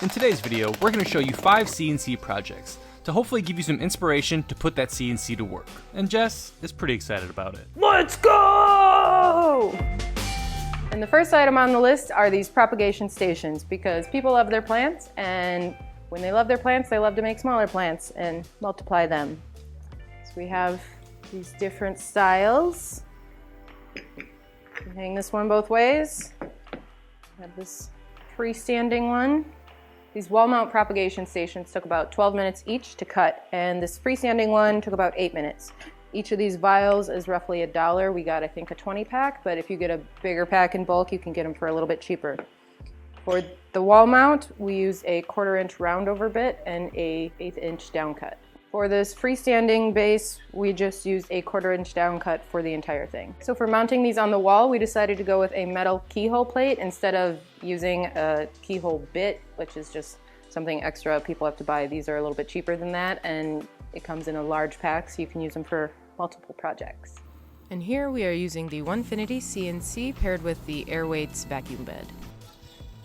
In today's video, we're going to show you 5 CNC projects to hopefully give you some inspiration to put that CNC to work. And Jess is pretty excited about it. Let's go! And the first item on the list are these propagation stations, because people love their plants, and when they love their plants, they love to make smaller plants and multiply them. So we have these different styles. You can hang this one both ways. We have this freestanding one. These wall mount propagation stations took about 12 minutes each to cut, and this freestanding one took about 8 minutes. Each of these vials is roughly $1. We got, I think, a 20 pack, but if you get a bigger pack in bulk, you can get them for a little bit cheaper. For the wall mount, we use a 1/4 inch roundover bit and a 1/8 inch down cut. For this freestanding base, we just used a 1/4 inch down cut for the entire thing. So for mounting these on the wall, we decided to go with a metal keyhole plate instead of using a keyhole bit, which is just something extra people have to buy. These are a little bit cheaper than that, and it comes in a large pack, so you can use them for multiple projects. And here we are using the onefinity CNC paired with the AirWeights vacuum bed.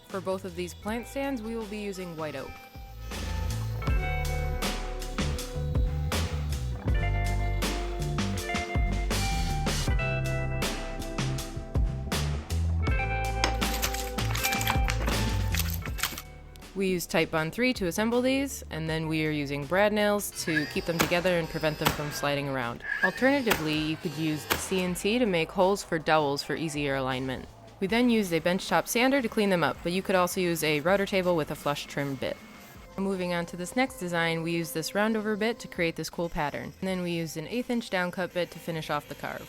For both of these plant stands, we will be using white oak. We use Type Bond 3 to assemble these, and then we are using brad nails to keep them together and prevent them from sliding around. Alternatively, you could use the CNC to make holes for dowels for easier alignment. We then used a benchtop sander to clean them up, but you could also use a router table with a flush trim bit. Moving on to this next design, we used this roundover bit to create this cool pattern. And then we used an 1/8 inch downcut bit to finish off the carve.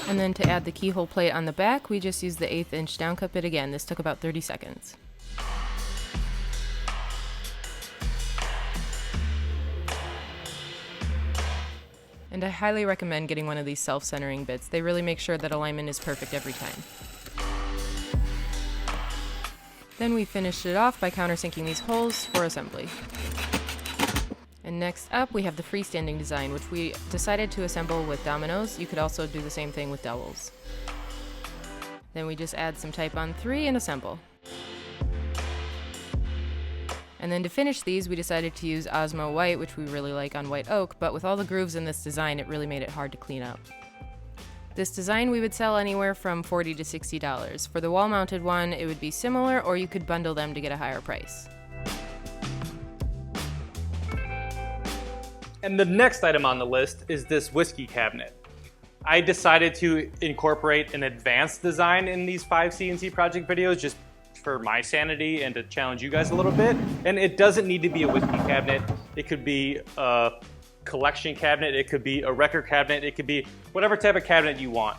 And then to add the keyhole plate on the back, we just used the 1/8 inch downcut bit again. This took about 30 seconds. And I highly recommend getting one of these self-centering bits. They really make sure that alignment is perfect every time. Then we finished it off by countersinking these holes for assembly. And next up, we have the freestanding design, which we decided to assemble with dominoes. You could also do the same thing with dowels. Then we just add some Type Bond 3 and assemble. And then to finish these, we decided to use Osmo White, which we really like on white oak, but with all the grooves in this design, it really made it hard to clean up. This design we would sell anywhere from $40 to $60. For the wall-mounted one, it would be similar, or you could bundle them to get a higher price. And the next item on the list is this whiskey cabinet. I decided to incorporate an advanced design in these 5 CNC project videos just for my sanity and to challenge you guys a little bit. And it doesn't need to be a whiskey cabinet. It could be a collection cabinet, it could be a record cabinet, it could be whatever type of cabinet you want.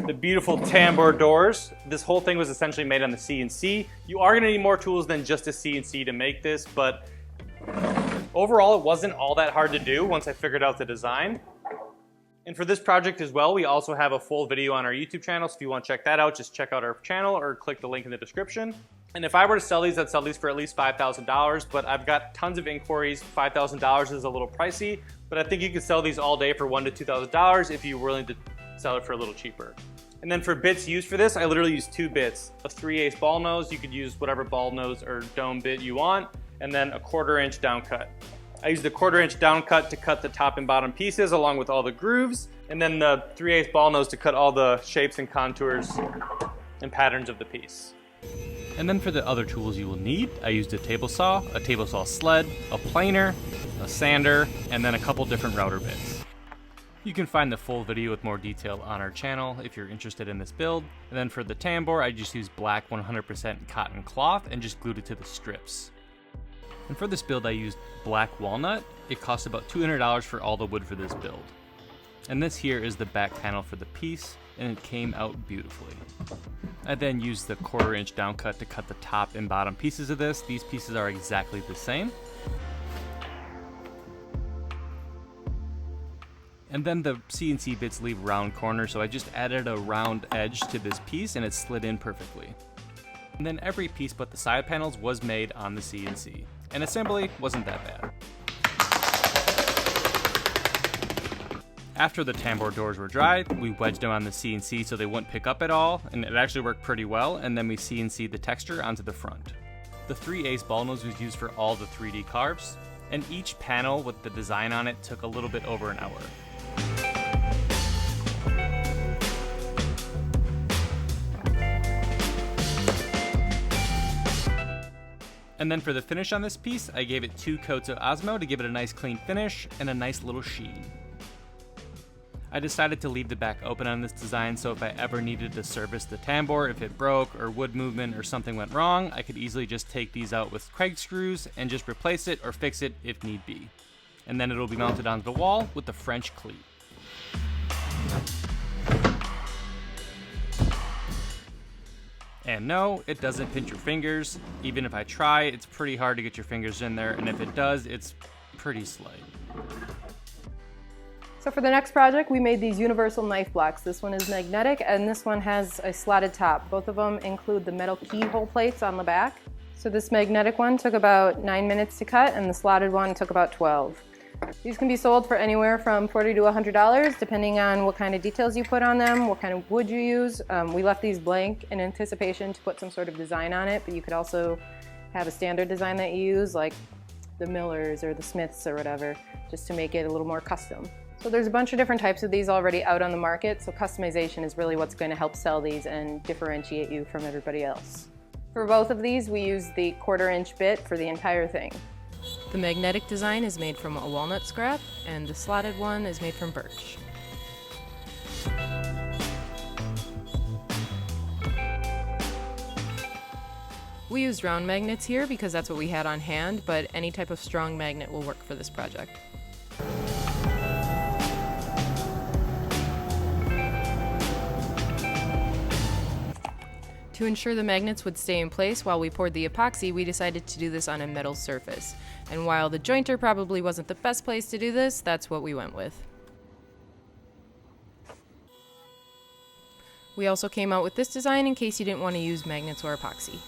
The beautiful tambour doors. This whole thing was essentially made on the CNC. You are gonna need more tools than just a CNC to make this, but overall, it wasn't all that hard to do once I figured out the design. And for this project as well, we also have a full video on our YouTube channel, so if you want to check that out, just check out our channel or click the link in the description. And if I were to sell these, I'd sell these for at least $5,000, but I've got tons of inquiries. $5,000 is a little pricey, but I think you could sell these all day for $1,000 to $2,000 if you're willing to sell it for a little cheaper. And then for bits used for this, I literally used 2 bits. A 3/8 ball nose, you could use whatever ball nose or dome bit you want, and then a 1/4 inch down cut. I used the 1/4 inch down cut to cut the top and bottom pieces along with all the grooves, and then the 3/8 ball nose to cut all the shapes and contours and patterns of the piece. And then for the other tools you will need, I used a table saw sled, a planer, a sander, and then a couple different router bits. You can find the full video with more detail on our channel if you're interested in this build. And then for the tambour, I just used black 100% cotton cloth and just glued it to the strips. And for this build, I used black walnut. It cost about $200 for all the wood for this build. And this here is the back panel for the piece, and it came out beautifully. I then used the 1/4 inch down cut to cut the top and bottom pieces of this. These pieces are exactly the same. And then the CNC bits leave round corners, so I just added a round edge to this piece and it slid in perfectly. And then every piece but the side panels was made on the CNC. And assembly wasn't that bad. After the tambour doors were dry, we wedged them on the CNC so they wouldn't pick up at all, and it actually worked pretty well, and then we CNC'd the texture onto the front. The 3/8 ball nose was used for all the 3D carves, and each panel with the design on it took a little bit over an hour. And then for the finish on this piece, I gave it 2 coats of Osmo to give it a nice clean finish and a nice little sheen. I decided to leave the back open on this design so if I ever needed to service the tambour, if it broke or wood movement or something went wrong, I could easily just take these out with Craig screws and just replace it or fix it if need be. And then it'll be mounted onto the wall with the French cleat. And no, it doesn't pinch your fingers. Even if I try, it's pretty hard to get your fingers in there, and if it does, it's pretty slight. So for the next project, we made these universal knife blocks. This one is magnetic, and this one has a slotted top. Both of them include the metal keyhole plates on the back. So this magnetic one took about 9 minutes to cut, and the slotted one took about 12. These can be sold for anywhere from $40 to $100, depending on what kind of details you put on them, what kind of wood you use. We left these blank in anticipation to put some sort of design on it, but you could also have a standard design that you use, like the Millers or the Smiths or whatever, just to make it a little more custom. So there's a bunch of different types of these already out on the market, so customization is really what's going to help sell these and differentiate you from everybody else. For both of these, we use the 1/4-inch bit for the entire thing. The magnetic design is made from a walnut scrap, and the slotted one is made from birch. We used round magnets here because that's what we had on hand, but any type of strong magnet will work for this project. To ensure the magnets would stay in place while we poured the epoxy, we decided to do this on a metal surface. And while the jointer probably wasn't the best place to do this, that's what we went with. We also came out with this design in case you didn't want to use magnets or epoxy.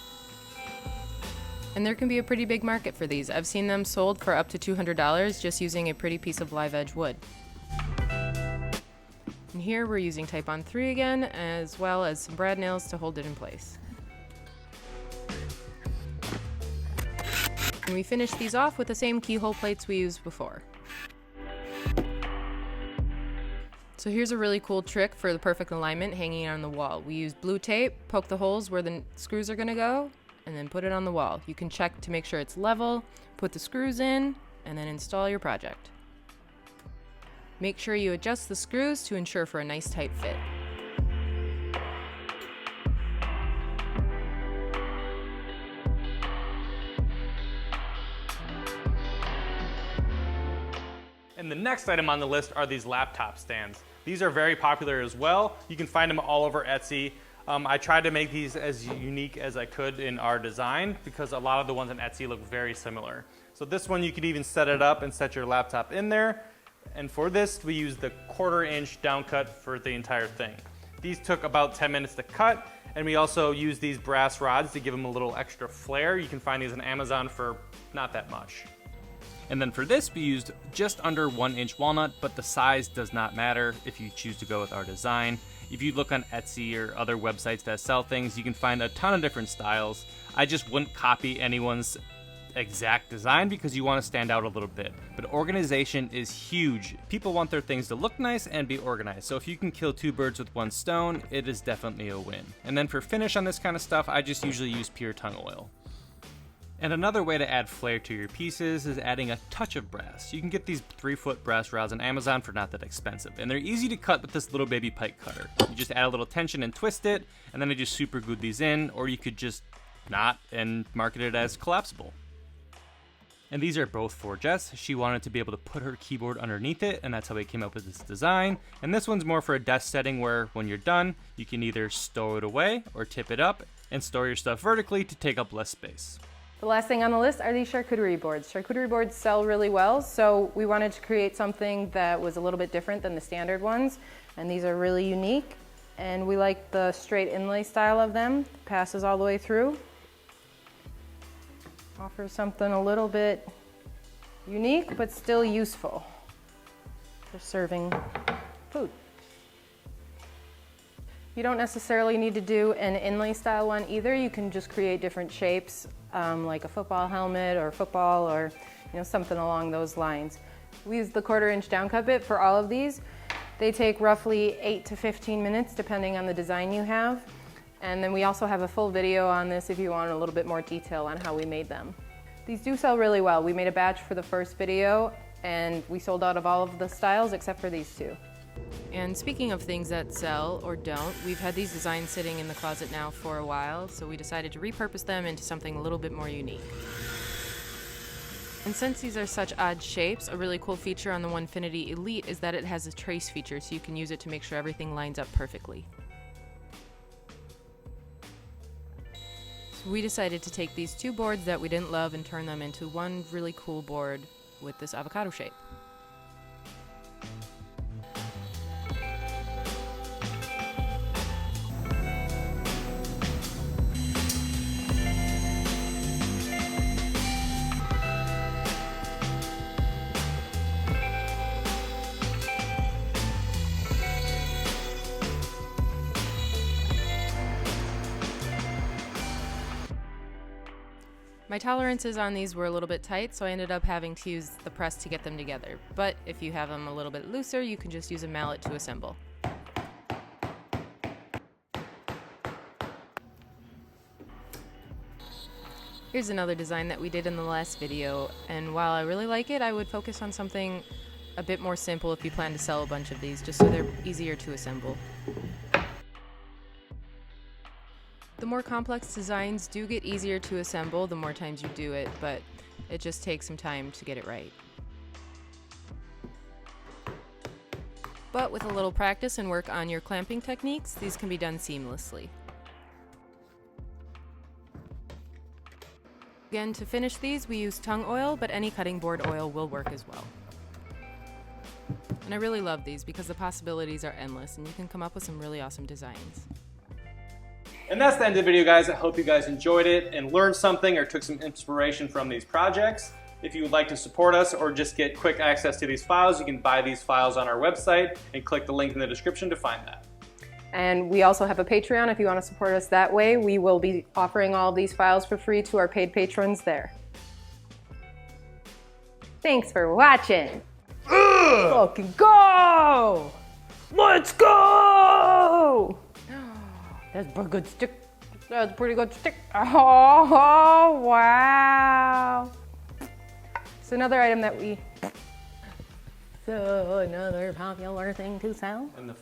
And there can be a pretty big market for these. I've seen them sold for up to $200 just using a pretty piece of live edge wood. And here we're using Type on 3 again, as well as some brad nails to hold it in place. And we finished these off with the same keyhole plates we used before. So here's a really cool trick for the perfect alignment hanging on the wall. We used blue tape, poke the holes where the screws are gonna go, and then put it on the wall. You can check to make sure it's level, put the screws in, and then install your project. Make sure you adjust the screws to ensure for a nice tight fit. And the next item on the list are these laptop stands. These are very popular as well. You can find them all over Etsy. I tried to make these as unique as I could in our design because a lot of the ones on Etsy look very similar. So this one you could even set it up and set your laptop in there. And for this, we used the 1/4-inch down cut for the entire thing. These took about 10 minutes to cut, and we also used these brass rods to give them a little extra flair. You can find these on Amazon for not that much. And then for this, we used just under 1-inch walnut, but the size does not matter if you choose to go with our design. If you look on Etsy or other websites that sell things, you can find a ton of different styles. I just wouldn't copy anyone's exact design because you want to stand out a little bit. But organization is huge. People want their things to look nice and be organized. So if you can kill 2 birds with 1 stone, it is definitely a win. And then for finish on this kind of stuff, I just usually use pure tung oil. And another way to add flair to your pieces is adding a touch of brass. You can get these 3-foot brass rods on Amazon for not that expensive. And they're easy to cut with this little baby pike cutter. You just add a little tension and twist it, and then I just super glued these in, or you could just not and market it as collapsible. And these are both for Jess. She wanted to be able to put her keyboard underneath it, and that's how we came up with this design. And this one's more for a desk setting where when you're done, you can either stow it away or tip it up and store your stuff vertically to take up less space. The last thing on the list are these charcuterie boards. Charcuterie boards sell really well, so we wanted to create something that was a little bit different than the standard ones, and these are really unique. And we like the straight inlay style of them. Passes all the way through. Offers something a little bit unique, but still useful for serving food. You don't necessarily need to do an inlay style one either. You can just create different shapes, like a football helmet or football, or something along those lines. We use the 1/4 inch downcut bit for all of these. They take roughly 8 to 15 minutes depending on the design you have. And then we also have a full video on this if you want a little bit more detail on how we made them. These do sell really well. We made a batch for the first video and we sold out of all of the styles except for these two. And speaking of things that sell or don't, we've had these designs sitting in the closet now for a while, so we decided to repurpose them into something a little bit more unique. And since these are such odd shapes, a really cool feature on the Onefinity Elite is that it has a trace feature, so you can use it to make sure everything lines up perfectly. So we decided to take these two boards that we didn't love and turn them into one really cool board with this avocado shape. My tolerances on these were a little bit tight, so I ended up having to use the press to get them together. But if you have them a little bit looser, you can just use a mallet to assemble. Here's another design that we did in the last video, and while I really like it, I would focus on something a bit more simple if you plan to sell a bunch of these, just so they're easier to assemble. The more complex designs do get easier to assemble the more times you do it, but it just takes some time to get it right. But with a little practice and work on your clamping techniques, these can be done seamlessly. Again, to finish these, we use tongue oil, but any cutting board oil will work as well. And I really love these because the possibilities are endless and you can come up with some really awesome designs. And that's the end of the video, guys. I hope you guys enjoyed it and learned something or took some inspiration from these projects. If you would like to support us or just get quick access to these files, you can buy these files on our website and click the link in the description to find that. And we also have a Patreon if you want to support us that way. We will be offering all of these files for free to our paid patrons there. Thanks for watching. Fucking go! Let's go! That's a pretty good stick. That's a pretty good stick. Oh, wow. It's another item that we... So another popular thing to sell. And the